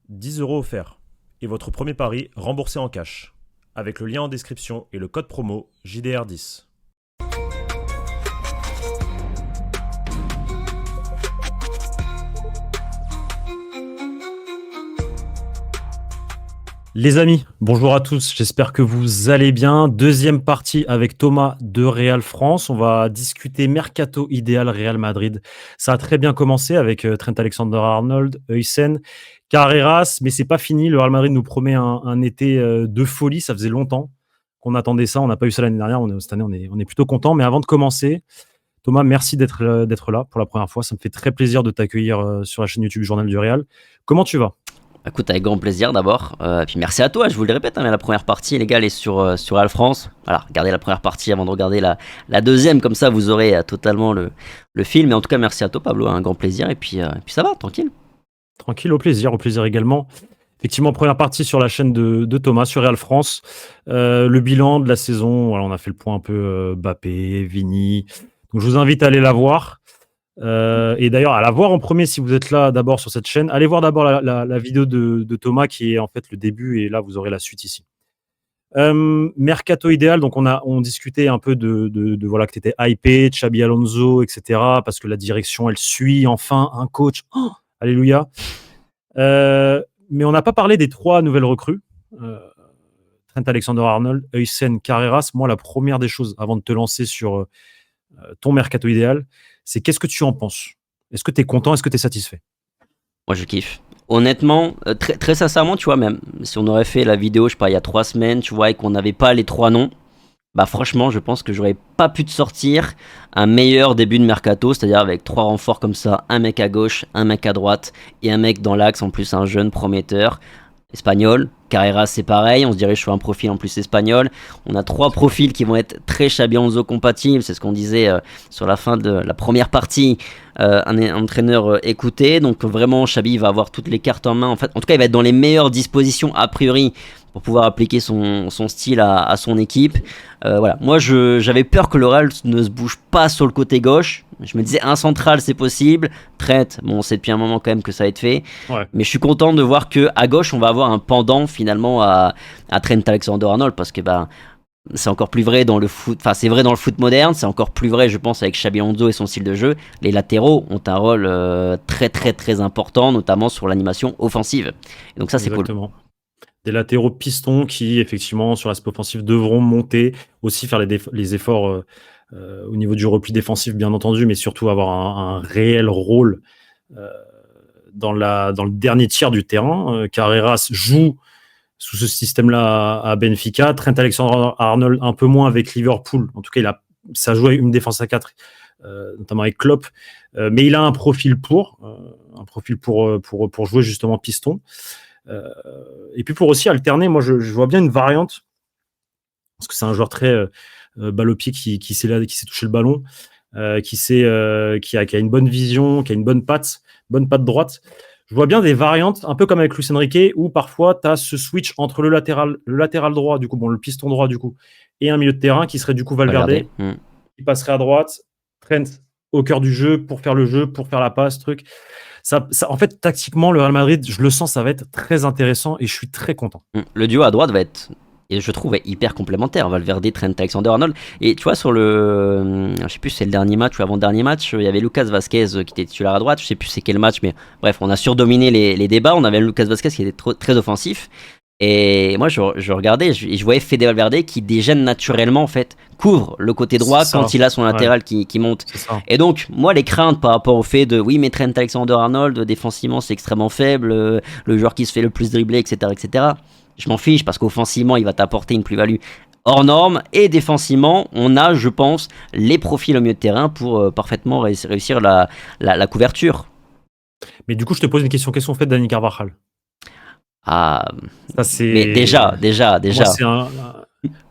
10 € offerts. Et votre premier pari remboursé en cash. Avec le lien en description et le code promo JDR10. Les amis, bonjour à tous, j'espère que vous allez bien. Deuxième partie avec Thomas de Real France. On va discuter Mercato idéal Real Madrid. Ça a très bien commencé avec Trent Alexander-Arnold, Huysen, Carreras, mais c'est pas fini. Le Real Madrid nous promet un été de folie. Ça faisait longtemps qu'on attendait ça. On n'a pas eu ça l'année dernière. Cette année, on est plutôt content. Mais avant de commencer, Thomas, merci d'être là pour la première fois. Ça me fait très plaisir de t'accueillir sur la chaîne YouTube Journal du Real. Comment tu vas ? Écoute, avec grand plaisir d'abord. Puis merci à toi, je vous le répète, mais la première partie, les gars, elle est sur Real France. Voilà, regardez la première partie avant de regarder la deuxième, comme ça vous aurez totalement le film. Mais en tout cas, merci à toi, Pablo, un grand plaisir. Et puis ça va, tranquille. Tranquille, au plaisir également. Effectivement, première partie sur la chaîne de Thomas, sur Real France. Le bilan de la saison, voilà, on a fait le point un peu Mbappé, Vini. Donc je vous invite à aller la voir. Et d'ailleurs, à la voir en premier si vous êtes là d'abord sur cette chaîne. Allez voir d'abord la vidéo de Thomas qui est en fait le début et là vous aurez la suite ici. Mercato idéal, donc on discutait un peu de voilà que tu étais hypé, Xabi Alonso, etc. parce que la direction elle suit enfin un coach. Oh, alléluia. Mais on n'a pas parlé des 3 nouvelles recrues. Trent Alexander-Arnold, Huysen, Carreras. Moi, la première des choses avant de te lancer sur ton mercato idéal, c'est qu'est-ce que tu en penses ? Est-ce que tu es content ? Est-ce que tu es satisfait ? Moi, je kiffe. Honnêtement, très, très sincèrement, tu vois, même si on aurait fait la vidéo, je sais pas, il y a 3 semaines, tu vois, et qu'on n'avait pas les 3 noms, bah franchement, je pense que j'aurais pas pu te sortir un meilleur début de mercato, c'est-à-dire avec 3 renforts comme ça, un mec à gauche, un mec à droite, et un mec dans l'axe, en plus un jeune prometteur. Espagnol, Carreras c'est pareil, on se dirige sur un profil en plus espagnol. On a 3 profils qui vont être très Xabi Alonso compatibles, c'est ce qu'on disait sur la fin de la première partie, un entraîneur écouté, donc vraiment Xabi va avoir toutes les cartes en main, en tout cas il va être dans les meilleures dispositions a priori pour pouvoir appliquer son style à son équipe. Voilà. Moi j'avais peur que le Real ne se bouge pas sur le côté gauche. Je me disais un central c'est possible, Trent, bon c'est depuis un moment quand même que ça va être fait, ouais. Mais je suis content de voir qu'à gauche on va avoir un pendant finalement à Trent Alexander-Arnold, parce que c'est encore plus vrai dans le foot, enfin c'est vrai dans le foot moderne, c'est encore plus vrai je pense avec Xabi Alonso et son style de jeu. Les latéraux ont un rôle très très très important, notamment sur l'animation offensive, et donc ça c'est cool. Exactement. Des latéraux pistons qui, effectivement, sur l'aspect offensif, devront monter, aussi faire les efforts au niveau du repli défensif, bien entendu, mais surtout avoir un réel rôle dans le dernier tiers du terrain. Carreras joue sous ce système-là à Benfica. Trent Alexander-Arnold, un peu moins avec Liverpool. En tout cas, ça joue une défense à 4, notamment avec Klopp. Mais il a un profil pour jouer justement piston. Et puis pour aussi alterner, moi je vois bien une variante, parce que c'est un joueur très balle au pied qui sait toucher le ballon, qui a une bonne vision, qui a une bonne patte droite. Je vois bien des variantes, un peu comme avec Luis Enrique, où parfois tu as ce switch entre le latéral droit, du coup, le piston droit, du coup, et un milieu de terrain qui serait du coup Valverde, qui passerait à droite, Trent au cœur du jeu, pour faire le jeu, pour faire la passe, truc. Ça, en fait, tactiquement, le Real Madrid, je le sens, ça va être très intéressant et je suis très content. Le duo à droite va être, et je trouve, hyper complémentaire. Valverde, Trent Alexander-Arnold. Et tu vois, sur je sais plus si c'est le dernier match ou avant-dernier match, il y avait Lucas Vazquez qui était titulaire à droite. Je sais plus c'est quel match, mais bref, on a surdominé les débats. On avait Lucas Vazquez qui était très offensif. Et moi, je regardais, je voyais Fede Valverde qui dégène naturellement, en fait, couvre le côté droit quand il a son latéral qui monte. Et donc, moi, les craintes par rapport au fait de, oui, mais Trent Alexander-Arnold, défensivement, c'est extrêmement faible, le joueur qui se fait le plus dribbler, etc., je m'en fiche, parce qu'offensivement, il va t'apporter une plus-value hors norme, et défensivement, on a, je pense, les profils au milieu de terrain pour parfaitement réussir la couverture. Mais du coup, je te pose une question. Qu'est-ce qu'on fait de Dani Carvajal ? Ah, ça, c'est... mais déjà. Moi, c'est un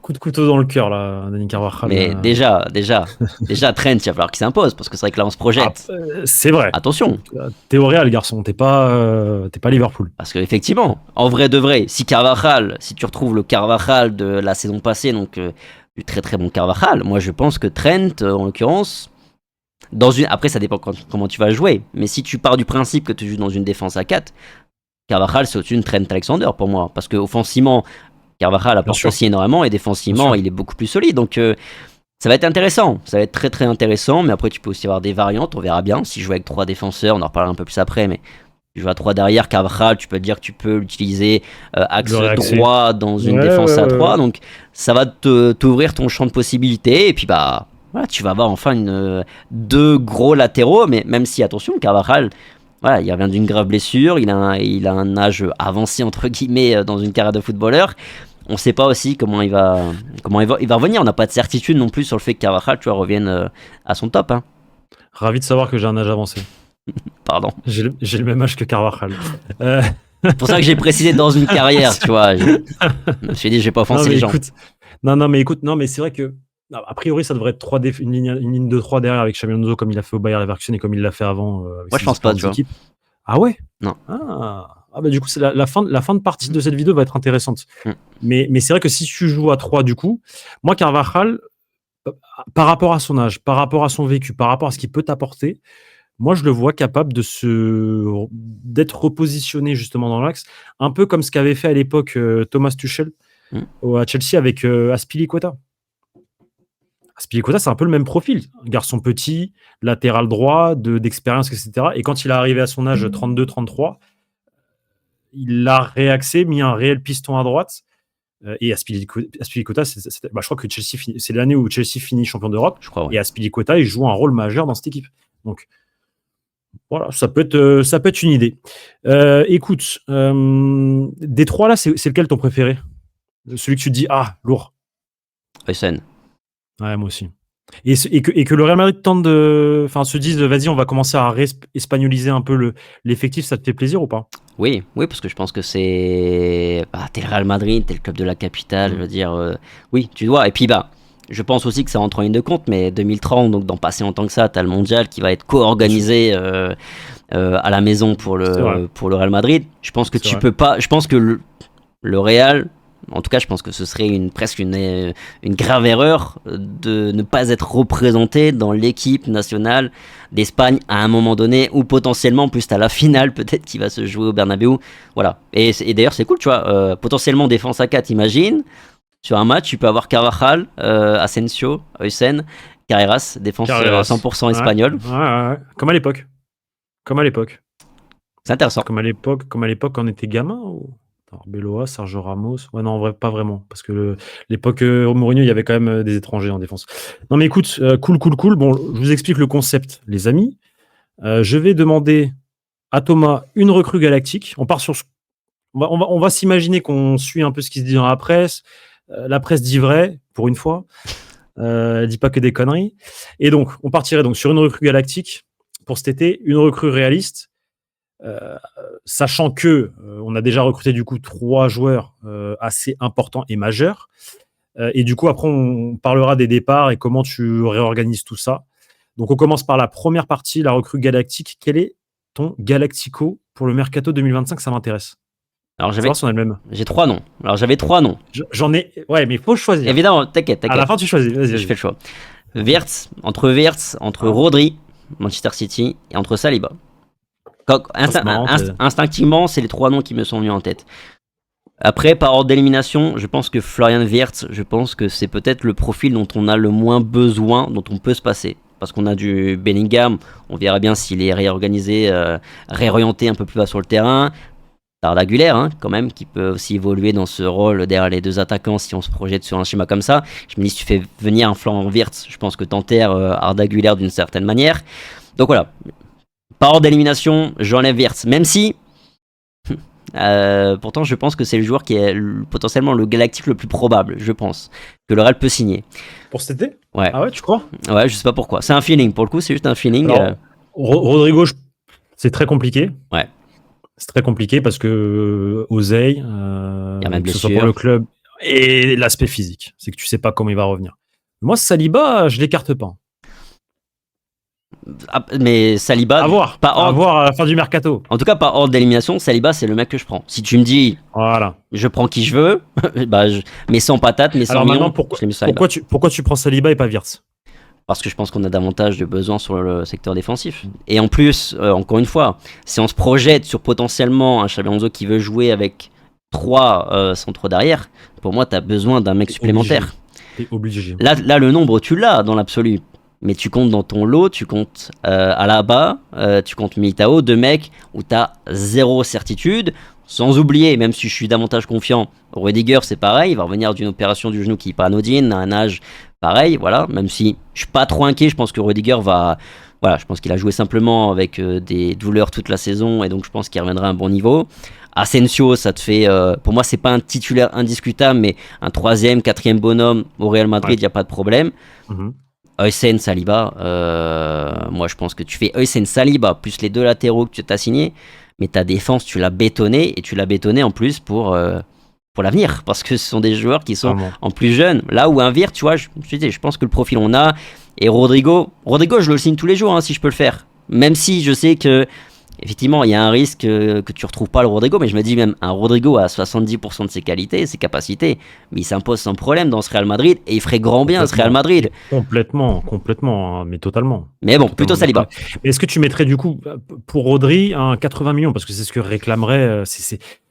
coup de couteau dans le cœur, là, Dani Carvajal. Mais déjà, Trent, il va falloir qu'il s'impose, parce que c'est vrai que là, on se projette. C'est vrai. Attention. T'es au Real, garçon, t'es pas Liverpool. Parce qu'effectivement, en vrai de vrai, si tu retrouves le Carvajal de la saison passée, donc du très très bon Carvajal, moi je pense que Trent, en l'occurrence, après ça dépend comment tu vas jouer, mais si tu pars du principe que tu joues dans une défense à 4, Carvajal, c'est au-dessus de Trent Alexander pour moi. Parce qu'offensivement, Carvajal Bien apporte sûr, aussi énormément et bien défensivement, sûr. il est beaucoup plus solide. Donc, ça va être intéressant. Ça va être très très intéressant. Mais après, tu peux aussi avoir des variantes. On verra bien. Si je joue avec 3 défenseurs, on en reparlera un peu plus après. Mais tu joues à 3 derrière, Carvajal, tu peux te dire que tu peux l'utiliser Le axe réaxé. droit dans une Ouais, défense ouais, à ouais, 3. ouais. Donc, ça va t'ouvrir ton champ de possibilités. Et puis, bah, voilà, tu vas avoir enfin deux gros latéraux. Mais même si, attention, Carvajal, voilà, il revient d'une grave blessure. Il a un âge avancé, entre guillemets, dans une carrière de footballeur. On ne sait pas aussi comment il va revenir. On n'a pas de certitude non plus sur le fait que Carvajal, tu vois, revienne à son top. Hein. Ravi de savoir que j'ai un âge avancé. Pardon. J'ai le même âge que Carvajal. Euh, C'est pour ça que j'ai précisé dans une carrière, tu vois. Je me suis dit, je vais pas non, offenser mais les gens. écoute, non, mais c'est vrai que, a priori, ça devrait être une ligne de 3 derrière avec Xabi Alonso comme il a fait au Bayer Leverkusen et comme il l'a fait avant avec Moi, je ses pense pas, différentes tu vois. équipes. Ah ouais? Non. Bah du coup, c'est la fin de partie de cette vidéo va être intéressante. Mm. Mais c'est vrai que si tu joues à 3, du coup, moi, Carvajal, par rapport à son âge, par rapport à son vécu, par rapport à ce qu'il peut t'apporter, moi, je le vois capable d'être repositionné justement dans l'axe, un peu comme ce qu'avait fait à l'époque Thomas Tuchel à Chelsea avec Azpilicueta. Azpilicueta, c'est un peu le même profil. Un garçon petit, latéral droit, d'expérience, etc. Et quand il est arrivé à son âge 32-33, il l'a réaxé, mis un réel piston à droite. Et Azpilicueta, je crois que c'est l'année où Chelsea finit champion d'Europe. Je crois, ouais. Et Azpilicueta, il joue un rôle majeur dans cette équipe. Donc, voilà, ça peut être une idée. Écoute, des 3 là, c'est lequel ton préféré? Celui que tu te dis, ah, lourd. Essen. Ouais, moi aussi. Et que le Real Madrid se dise, vas-y, on va commencer à espagnoliser un peu l'effectif, ça te fait plaisir ou pas? Oui, parce que je pense que c'est. Bah, t'es le Real Madrid, t'es le club de la capitale, je veux dire. Oui, tu dois. Et puis, bah, je pense aussi que ça rentre en ligne de compte, mais 2030, donc dans pas si longtemps que ça, t'as le mondial qui va être co-organisé à la maison pour C'est vrai, le Real Madrid. Je pense que c'est tu vrai. peux pas. Je pense que le Real. En tout cas, je pense que ce serait presque une grave erreur de ne pas être représenté dans l'équipe nationale d'Espagne à un moment donné, ou potentiellement, en plus, t'as la finale peut-être qui va se jouer au Bernabeu. Voilà. Et d'ailleurs, c'est cool, tu vois. Potentiellement, défense à 4, imagine. Sur un match, tu peux avoir Carvajal, Asensio, Heusen, Carreras, défense Carreras. 100% Ouais, espagnole. ouais. Comme à l'époque. C'est intéressant. Comme à l'époque quand on était gamin ou... Arbeloa, Sergio Ramos. Ouais, non, en vrai, pas vraiment. Parce que l'époque Mourinho, il y avait quand même des étrangers en défense. Non, mais écoute, cool. Bon, je vous explique le concept, les amis. Je vais demander à Thomas une recrue galactique. On part sur. On va s'imaginer qu'on suit un peu ce qui se dit dans la presse. La presse dit vrai, pour une fois. Elle dit pas que des conneries. Et donc, on partirait donc sur une recrue galactique pour cet été, une recrue réaliste. Sachant que on a déjà recruté du coup 3 joueurs assez importants et majeurs. Et du coup, après, on parlera des départs et comment tu réorganises tout ça. Donc, on commence par la première partie, la recrue galactique. Quel est ton Galactico pour le Mercato 2025? Ça m'intéresse. Alors, Savoir si on a le même. j'ai 3 noms. Alors, j'avais 3 noms. J'en ai. Ouais, mais il faut choisir. Évidemment, t'inquiète. À la fin, tu choisis. Vas-y. Je fais le choix. Wirtz, entre Rodri, Manchester City, et entre Saliba. Instinctivement, c'est les 3 noms qui me sont venus en tête. Après, par ordre d'élimination, je pense que Florian Wirtz, je pense que c'est peut-être le profil dont on a le moins besoin, dont on peut se passer. Parce qu'on a du Bellingham, on verra bien s'il est réorganisé, réorienté un peu plus bas sur le terrain. Arda Güler, quand même, qui peut aussi évoluer dans ce rôle derrière les 2 attaquants si on se projette sur un schéma comme ça. Je me dis, si tu fais venir un Florian Wirtz, je pense que t'enterres Arda Güler d'une certaine manière. Donc voilà. Par ordre d'élimination, j'enlève Wirtz. Même si, pourtant, je pense que c'est le joueur qui est potentiellement le galactique le plus probable, je pense, que le Real peut signer. Pour cet été? Ouais. Ah ouais, tu crois? Ouais, je sais pas pourquoi. C'est un feeling, pour le coup, c'est juste un feeling. Alors, Rodrigo, c'est très compliqué. Ouais. C'est très compliqué parce que oseille, Il y a même que ce soit pour le club et l'aspect physique, c'est que tu sais pas comment il va revenir. Moi, Saliba, je l'écarte pas. Mais Saliba, À voir à la fin du mercato. En tout cas, par ordre d'élimination, Saliba, c'est le mec que je prends. Si tu me dis, voilà, je prends qui je veux, mais sans patate, mais sans alors millions, maintenant, je l'ai mis Saliba. pourquoi tu prends Saliba et pas Wirtz? Parce que je pense qu'on a davantage de besoins sur le secteur défensif. Et en plus, encore une fois, si on se projette sur potentiellement un Xabi Alonso qui veut jouer avec 3 centres derrière, pour moi, tu as besoin d'un mec T'es obligé. supplémentaire. T'es obligé. Là, le nombre, tu l'as dans l'absolu. Mais tu comptes dans ton lot, tu comptes Alaba, tu comptes Militao, 2 mecs où tu as zéro certitude. Sans oublier, même si je suis davantage confiant, Rudiger, c'est pareil, il va revenir d'une opération du genou qui n'est pas anodine, à un âge pareil, voilà. Même si je suis pas trop inquiet, je pense que Rudiger va. Voilà, je pense qu'il a joué simplement avec des douleurs toute la saison et donc je pense qu'il reviendra à un bon niveau. Asensio, ça te fait. Pour moi, c'est pas un titulaire indiscutable, mais un 3e, 4e bonhomme au Real Madrid, il Ouais. n'y a pas de problème. Mhm. Heusen, Saliba, moi je pense que tu fais Heusen, Saliba, plus les 2 latéraux que tu t'as signés, mais ta défense, tu l'as bétonnée, et tu l'as bétonnée en plus pour l'avenir, parce que ce sont des joueurs qui sont Clairement. en plus jeunes. Là où un Vir, tu vois, je pense que le profil on a, et Rodrigo, je le signe tous les jours hein, si je peux le faire. Même si je sais que effectivement, il y a un risque que tu retrouves pas le Rodrigo, mais je me dis même un Rodrigo à 70% de ses qualités, ses capacités, mais il s'impose sans problème dans ce Real Madrid et il ferait grand bien à ce Real Complètement. Madrid. Complètement, hein, mais totalement. Mais bon, plutôt Totalement d'accord. Saliba. Mais est-ce que tu mettrais du coup pour Rodri un 80 millions parce que c'est ce que réclamerait.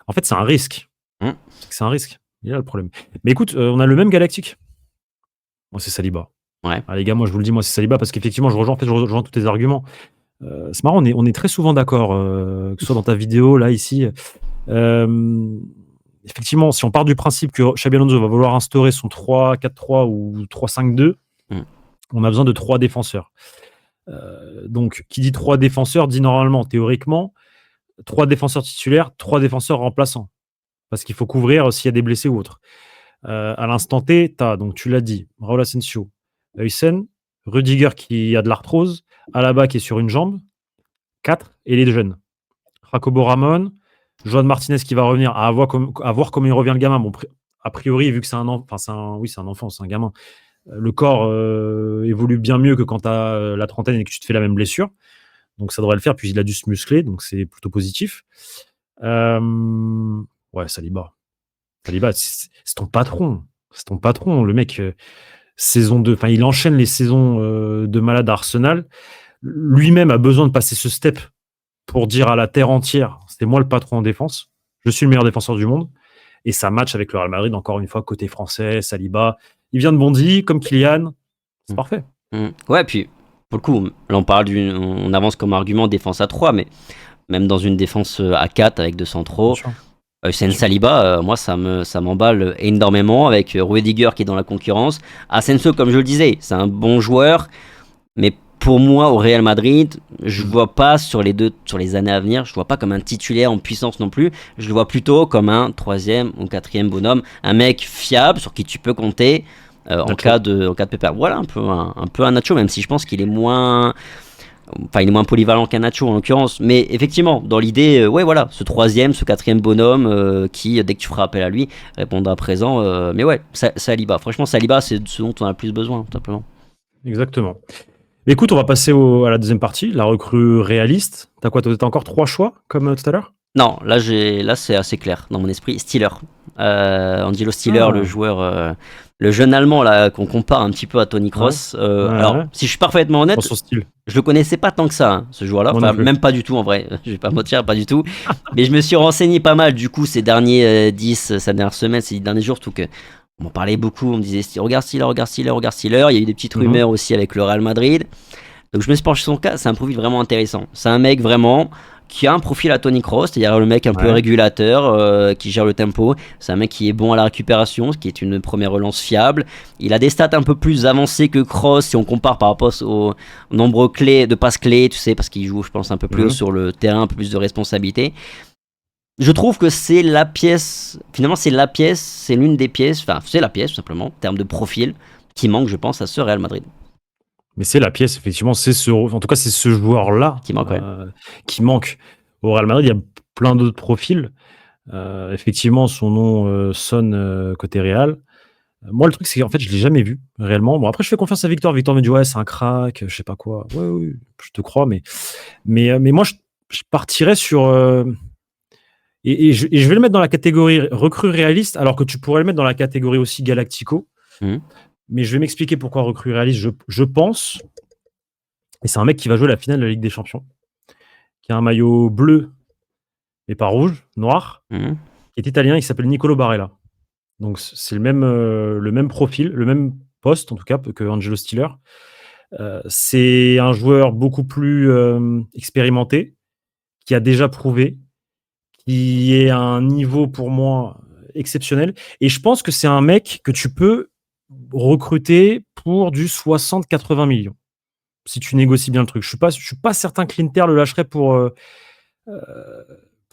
En fait, c'est un risque. Hmm. C'est un risque. Il y a le problème. Mais écoute, on a le même Galactique. Moi, c'est Saliba. Ouais. Ah, les gars, moi, je vous le dis, moi, c'est Saliba parce qu'effectivement, je rejoins tous tes arguments. C'est marrant, on est très souvent d'accord, que ce soit dans ta vidéo, là, ici. Effectivement, si on part du principe que Xabi Alonso va vouloir instaurer son 3-4-3 ou 3-5-2, on a besoin de 3 défenseurs. Donc, qui dit 3 défenseurs dit normalement, théoriquement, 3 défenseurs titulaires, 3 défenseurs remplaçants. Parce qu'il faut couvrir s'il y a des blessés ou autres. À l'instant T, donc tu l'as dit, Raúl Asensio, Heusen, Rudiger qui a de l'arthrose, Alaba qui est sur une jambe, 4, et les jeunes. Jacobo Ramon, Joan Martinez qui va revenir, à voir comment il revient le gamin. Bon, a priori, vu que c'est un enfant, c'est un gamin. Le corps évolue bien mieux que quand tu as la trentaine et que tu te fais la même blessure. Donc ça devrait le faire, puis il a dû se muscler, donc c'est plutôt positif. Ouais, Saliba, c'est ton patron. C'est ton patron, le mec. Saison 2, il enchaîne les saisons de malade à Arsenal. Lui-même a besoin de passer ce step pour dire à la terre entière, c'est moi le patron en défense, je suis le meilleur défenseur du monde. Et ça match avec le Real Madrid, encore une fois, côté français, Saliba. Il vient de Bondy, comme Kylian. C'est parfait. Ouais, puis pour le coup, là on avance comme argument défense à 3, mais même dans une défense à 4 avec 2 centraux, Heusen Saliba, moi ça m'emballe énormément avec Rudiger qui est dans la concurrence. Asensio, comme je le disais, c'est un bon joueur, mais pour moi au Real Madrid, je ne vois pas sur les années à venir, je ne vois pas comme un titulaire en puissance non plus, je le vois plutôt comme un 3e ou 4e bonhomme, un mec fiable sur qui tu peux compter en cas de pépère. Voilà un peu un Nacho, même si je pense qu'il est moins polyvalent qu'un Nacho en l'occurrence, mais effectivement dans l'idée ouais voilà, ce 3e, ce 4e bonhomme qui dès que tu feras appel à lui répondra présent, mais ouais, Saliba, franchement Saliba c'est ce dont on a le plus besoin tout simplement. Exactement. Écoute, on va passer à la deuxième partie, la recrue réaliste. T'as quoi? T'as encore 3 choix comme tout à l'heure? Non, là c'est assez clair dans mon esprit. Steeler, Angelo Steeler, le joueur, le jeune allemand là qu'on compare un petit peu à Toni Kroos. Alors si je suis parfaitement honnête, son style. Je le connaissais pas tant que ça, ce joueur-là. Enfin, même pas du tout en vrai. Je vais pas mentir, pas du tout. Mais je me suis renseigné pas mal du coup ces dernières semaines, ces derniers jours, tout que on m'en parlait beaucoup. On me disait regarde Steeler. Il y a eu des petites rumeurs aussi avec le Real Madrid. Donc je me suis penché sur son cas. C'est un profil vraiment intéressant. C'est un mec vraiment qui a un profil à Toni Kroos, c'est-à-dire le mec un peu régulateur, qui gère le tempo. C'est un mec qui est bon à la récupération, ce qui est une première relance fiable. Il a des stats un peu plus avancées que Kroos si on compare par rapport au nombre de passes clés, tu sais, parce qu'il joue, je pense, un peu plus haut sur le terrain, un peu plus de responsabilité. Je trouve que c'est la pièce, finalement c'est l'une des pièces, enfin c'est la pièce tout simplement, en termes de profil, qui manque, je pense, à ce Real Madrid. Mais c'est la pièce, effectivement, en tout cas, c'est ce joueur-là qui manque au Real Madrid. Il y a plein d'autres profils. Effectivement, son nom sonne côté Real. Moi, le truc, c'est qu'en fait, je ne l'ai jamais vu réellement. Bon, après, je fais confiance à Victor. Victor me dit, ouais, c'est un crack, je sais pas quoi. Ouais, je te crois, mais moi, je partirais sur. Et je vais le mettre dans la catégorie recrue réaliste, alors que tu pourrais le mettre dans la catégorie aussi Galactico. Mais je vais m'expliquer pourquoi recrue réaliste. Je pense, et c'est un mec qui va jouer la finale de la Ligue des Champions, qui a un maillot bleu, mais pas rouge, noir, Mhm. qui est italien, il s'appelle Nicolo Barella. Donc c'est le même profil, le même poste en tout cas que Angelo Stiller. C'est un joueur beaucoup plus expérimenté, qui a déjà prouvé, qui est à un niveau pour moi exceptionnel. Et je pense que c'est un mec que tu peux recruter pour du 60-80 millions, si tu négocies bien le truc. Je suis pas certain que l'Inter le lâcherait pour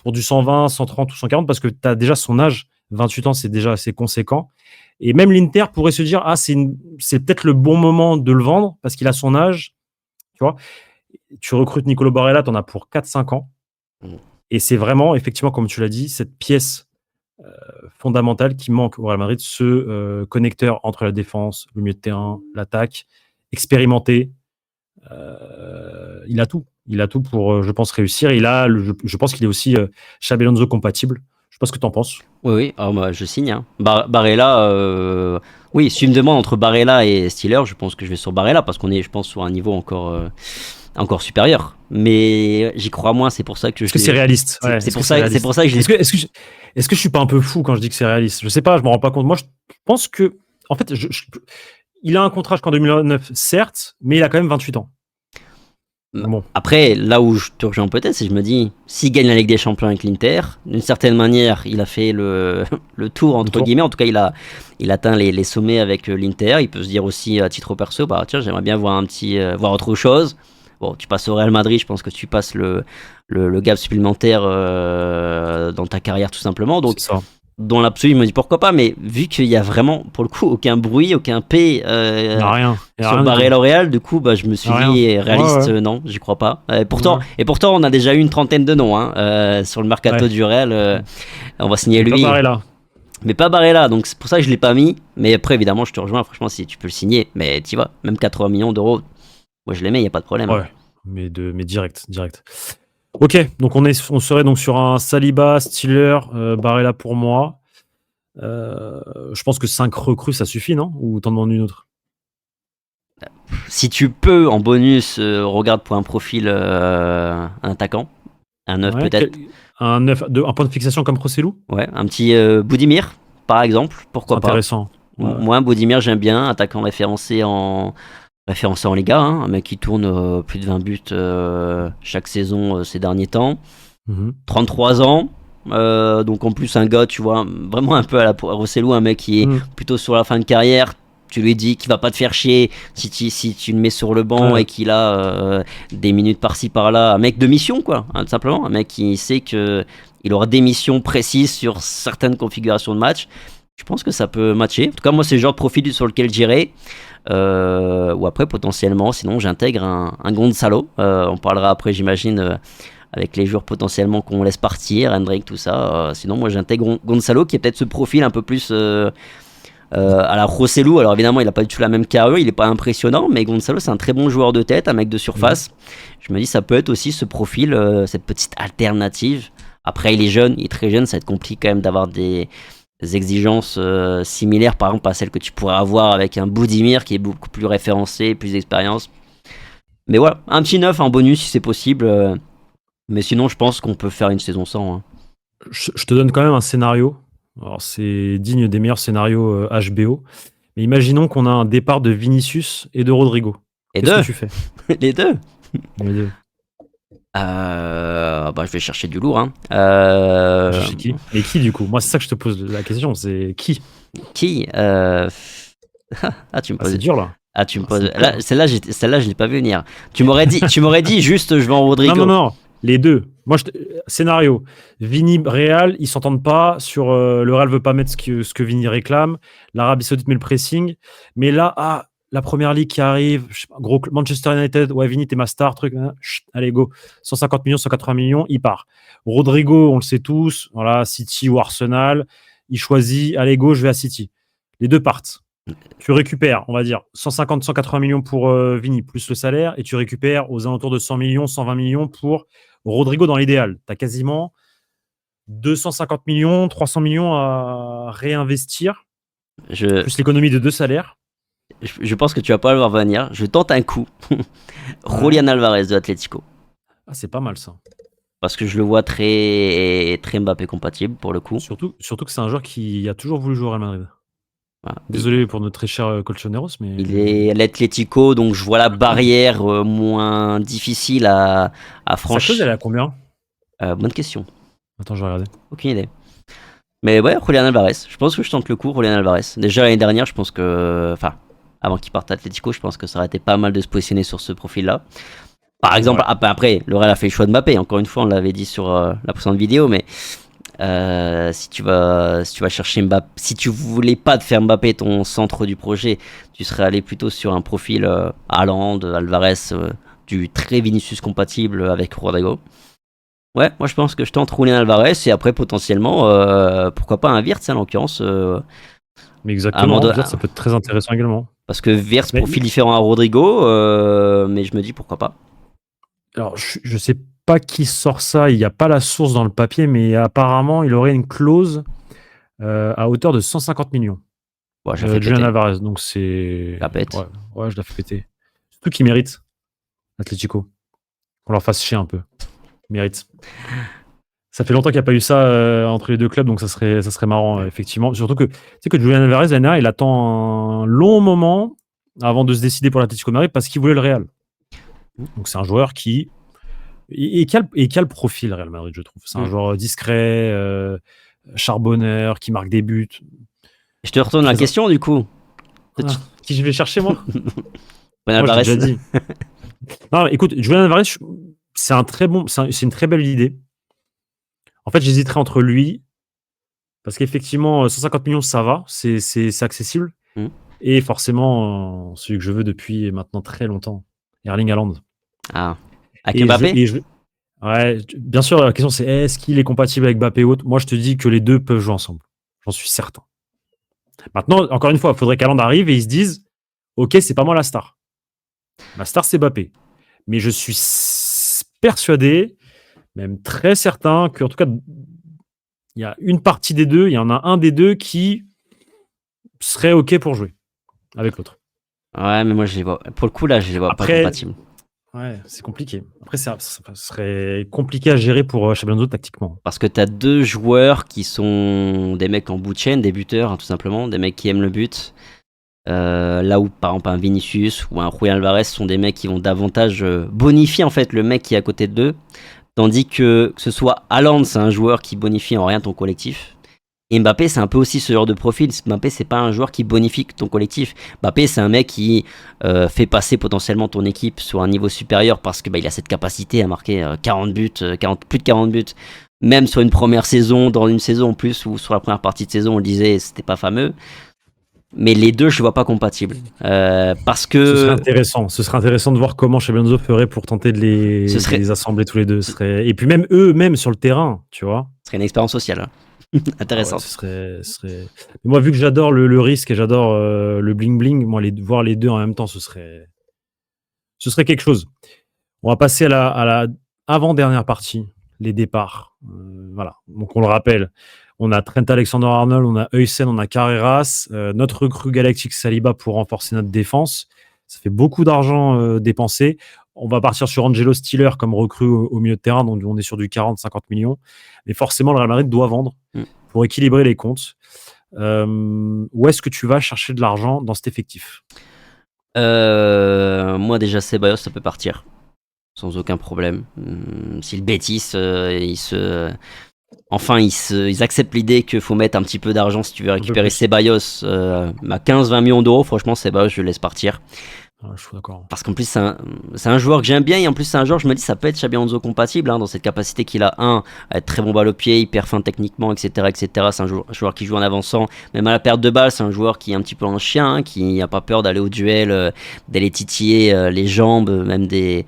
du 120, 130 ou 140, parce que tu as déjà son âge. 28 ans, c'est déjà assez conséquent. Et même l'Inter pourrait se dire, ah, c'est peut-être le bon moment de le vendre, parce qu'il a son âge. Tu vois, tu recrutes Nicolo Barella, tu en as pour 4-5 ans. Mhm. Et c'est vraiment, effectivement, comme tu l'as dit, cette pièce fondamentale qui manque au Real Madrid, ce connecteur entre la défense, le milieu de terrain, l'attaque, expérimenté. Il a tout. Il a tout pour, je pense, réussir. Je pense qu'il est aussi Xabi Alonso compatible. Je sais pas ce que tu en penses. Oui, oui, ah, moi, je signe. Hein. Barella, oui, si tu me demandes entre Barella et Steeler, je pense que je vais sur Barella parce qu'on est, je pense, sur un niveau encore supérieur. Mais j'y crois moins, c'est pour ça que Est-ce que c'est réaliste? Ouais, c'est est-ce que pour c'est ça, c'est réaliste? pour ça que je l'ai. Est-ce que je suis pas un peu fou quand je dis que c'est réaliste? Je sais pas, je me rends pas compte. Moi, je pense que, en fait, il a un contrat jusqu'en 2009, certes, mais il a quand même 28 ans. Bon. Après, là où je te rejoins peut-être, c'est que je me dis, s'il gagne la Ligue des Champions avec l'Inter, d'une certaine manière, il a fait le tour, entre guillemets. En tout cas, il atteint les sommets avec l'Inter. Il peut se dire aussi, à titre perso, bah tiens, j'aimerais bien voir voir autre chose. Bon, tu passes au Real Madrid, je pense que tu passes le gap supplémentaire dans ta carrière, tout simplement. Donc, C'est ça. dans l'absolu, je me dis pourquoi pas, mais vu qu'il y a vraiment, pour le coup, aucun bruit, aucun P Il n'y a rien. Il y a sur rien du Barré tout. L'Oréal, du coup, bah, je me suis Il y a dit rien. réaliste, Ouais, ouais. non, j'y crois pas. Ouais. Et pourtant, on a déjà eu une trentaine de noms hein, sur le mercato Ouais. du Real. On va signer Mais pas lui, pareil là. mais pas Barrella, donc c'est pour ça que je l'ai pas mis. Mais après, évidemment, je te rejoins. Franchement, si tu peux le signer, mais tu vois, même 80 millions d'euros, moi je les mets, il y a pas de problème. Ouais. Mais direct. Ok, donc on serait donc sur un Saliba, Stiller, Barella pour moi. Je pense que 5 recrues, ça suffit, non? Ou t'en demandes une autre? Si tu peux, en bonus, regarde pour un profil un attaquant, un neuf Ouais. peut-être. Un point de fixation comme Rossellou? Ouais, un petit Boudimir, par exemple, C'est pourquoi pas. intéressant. Ouais. Moi, Boudimir, j'aime bien, attaquant référencé en Liga, hein, un mec qui tourne plus de 20 buts chaque saison ces derniers temps. Mhm. 33 ans, donc en plus un gars, tu vois, vraiment un peu à la Rossellou, un mec qui est Mhm. plutôt sur la fin de carrière. Tu lui dis qu'il va pas te faire chier si tu le mets sur le banc Ouais. et qu'il a des minutes par-ci par-là. Un mec de mission, quoi, hein, tout simplement. Un mec qui sait que il aura des missions précises sur certaines configurations de match. Je pense que ça peut matcher. En tout cas, moi, c'est le genre de profil sur lequel j'irai. Ou après, potentiellement, sinon, j'intègre un Gonzalo. On parlera après, j'imagine, avec les joueurs potentiellement qu'on laisse partir, Hendrik, tout ça. Sinon, moi, j'intègre Gonzalo, qui est peut-être ce profil un peu plus à la Rossellou. Alors, évidemment, il n'a pas du tout la même carrure, il n'est pas impressionnant, mais Gonzalo, c'est un très bon joueur de tête, un mec de surface. Je me dis, ça peut être aussi ce profil, cette petite alternative. Après, il est jeune, il est très jeune, ça va être compliqué quand même d'avoir des exigences similaires, par exemple, à celles que tu pourrais avoir avec un Boudimir qui est beaucoup plus référencé, plus d'expérience. Mais voilà, un petit neuf en bonus si c'est possible. Mais sinon, je pense qu'on peut faire une saison sans. Hein. Je te donne quand même un scénario. Alors, c'est digne des meilleurs scénarios HBO. Mais imaginons qu'on a un départ de Vinicius et de Rodrigo. Et Qu'est-ce que deux tu fais? Les deux Les deux. Bah, je vais chercher du lourd. Hein. Je sais qui. Mais qui, du coup? Moi, c'est ça que je te pose la question. C'est qui? Qui Ah, tu me poses. C'est dur, là. Ah, tu me poses. C'est Là, dur. celle-là, je l'ai pas vu venir. Tu m'aurais dit juste, je vais en Rodrigo. Non. Les deux. Moi, scénario. Vini, Real, ils s'entendent pas sur le Real veut pas mettre ce que Vini réclame. L'Arabie Saoudite met le pressing. Mais là, la première ligue qui arrive, je sais pas, gros Manchester United, ouais, Vini, t'es ma star, truc. Allez, go. 150 millions, 180 millions, il part. Rodrigo, on le sait tous. Voilà, City ou Arsenal. Il choisit, allez, go, je vais à City. Les deux partent. Tu récupères, on va dire, 150, 180 millions pour Vini, plus le salaire, et tu récupères aux alentours de 100 millions, 120 millions pour Rodrigo dans l'idéal. Tu as quasiment 250 millions, 300 millions à réinvestir, Je, plus l'économie de deux salaires. je pense que tu vas pas le voir venir. Je tente un coup. Julián Alvarez de Atlético. Ah, c'est pas mal ça. Parce que je le vois très, très Mbappé compatible pour le coup. Surtout que c'est un joueur qui a toujours voulu jouer au Real Madrid. Voilà. Désolé pour notre très cher Colchoneros, mais. Il est à l'Atlético, donc je vois la barrière moins difficile à Sa clause, elle franchir. est à combien? Bonne question. Attends, je vais regarder. Aucune idée. Mais ouais, Julián Alvarez. Je pense que je tente le coup, Julián Alvarez. Déjà l'année dernière, je pense que. Enfin, avant qu'il parte à Atlético, je pense que ça aurait été pas mal de se positionner sur ce profil-là. Par exemple, Ouais. après, le Real a fait le choix de Mbappé. Encore une fois, on l'avait dit sur la précédente vidéo, mais si tu vas chercher Mbappé, si tu voulais pas te faire Mbappé ton centre du projet, tu serais allé plutôt sur un profil Haaland, Alvarez, du très Vinicius compatible avec Rodrigo. Ouais, moi je pense que je tente Julián Alvarez et après potentiellement, pourquoi pas un Wirtz en l'occurrence, Mais à un moment exactement, ça peut être très intéressant également. parce que Wirtz Mais, profil différent à Rodrigo, mais je me dis pourquoi pas. alors, je sais pas qui sort ça, il n'y a pas la source dans le papier, mais apparemment, il aurait une clause à hauteur de 150 millions. Bon, je la fais Julián péter, Alvarez, donc c'est. la pète. Ouais, je la fais péter. Surtout qu'il mérite, Atlético. Qu'on leur fasse chier un peu. Il mérite. Ça fait longtemps qu'il n'y a pas eu ça entre les deux clubs, donc ça serait marrant, effectivement. Surtout que tu sais que Julián Alvarez, l'année dernière, il attend un long moment avant de se décider pour l'Atlético Madrid parce qu'il voulait le Real. Donc c'est un joueur qui. Et qui a le profil Real Madrid, je trouve. C'est un joueur discret, charbonneur, qui marque des buts. Je te retourne la question du coup. Qui je vais chercher, moi? Julián Moi, je Alvarez. l'ai déjà dit. Non, écoute, Julián Alvarez, c'est une très belle idée. En fait, j'hésiterais entre lui, parce qu'effectivement, 150 millions, ça va, c'est accessible. Et forcément, celui que je veux depuis maintenant très longtemps, Erling Haaland. Ah, avec Mbappé. Ouais, bien sûr, la question c'est est-ce qu'il est compatible avec Mbappé ou autre? Moi, je te dis que les deux peuvent jouer ensemble. J'en suis certain. Maintenant, encore une fois, il faudrait qu'Haaland arrive et ils se disent ok, c'est pas moi la star. Ma star, c'est Mbappé. Mais je suis persuadé, même très certain, qu'en tout cas, il y a une partie des deux, il y en a un des deux qui serait OK pour jouer avec l'autre. Ouais, mais moi je les vois. Pour le coup, là, je les vois pas compatibles. Ouais, c'est compliqué. Après, ça serait compliqué à gérer pour Xabi Alonso tactiquement. Parce que t'as deux joueurs qui sont des mecs en bout de chaîne, des buteurs, hein, tout simplement, des mecs qui aiment le but. Là où, par exemple, un Vinicius ou un Julián Alvarez sont des mecs qui vont davantage bonifier en fait le mec qui est à côté d'eux. Tandis que ce soit Haaland, c'est un joueur qui bonifie en rien ton collectif. Et Mbappé, c'est un peu aussi ce genre de profil. Mbappé, c'est pas un joueur qui bonifie ton collectif. Mbappé, c'est un mec qui fait passer potentiellement ton équipe sur un niveau supérieur parce que il a cette capacité à marquer 40 buts, plus de 40 buts. Même sur une première saison, dans une saison en plus, ou sur la première partie de saison, on le disait, c'était pas fameux. Mais les deux, je ne vois pas compatibles. Parce que. Ce serait intéressant de voir comment Xabi Alonso ferait pour tenter de les assembler tous les deux. Et puis même eux-mêmes sur le terrain, tu vois. Ce serait une expérience sociale. Hein. Intéressante. Ah ouais, ce serait... Moi, vu que j'adore le risque et j'adore le bling-bling, moi, voir les deux en même temps, ce serait quelque chose. On va passer à la avant-dernière partie, les départs. Voilà. Donc, on le rappelle. On a Trent Alexander-Arnold, on a Huysen, on a Carreras, notre recrue galactique Saliba pour renforcer notre défense. Ça fait beaucoup d'argent dépensé. On va partir sur Angelo Stiller comme recrue au milieu de terrain, donc on est sur du 40-50 millions. Mais forcément, le Real Madrid doit vendre pour équilibrer les comptes. Où est-ce que tu vas chercher de l'argent dans cet effectif? Moi, déjà, Ceballos, ça peut partir. Sans aucun problème. Si le Betis, ils acceptent l'idée qu'il faut mettre un petit peu d'argent si tu veux récupérer Ceballos à 15-20 millions d'euros. Franchement, Ceballos, je le laisse partir. Je suis d'accord. Parce qu'en plus, c'est un joueur que j'aime bien. Et en plus, c'est un joueur, je me dis, ça peut être Xabi Alonso compatible dans cette capacité qu'il a, à être très bon balle au pied, hyper fin techniquement, etc. etc. C'est un joueur qui joue en avançant, même à la perte de balle. C'est un joueur qui est un petit peu un chien, qui n'a pas peur d'aller au duel, d'aller titiller les jambes, même des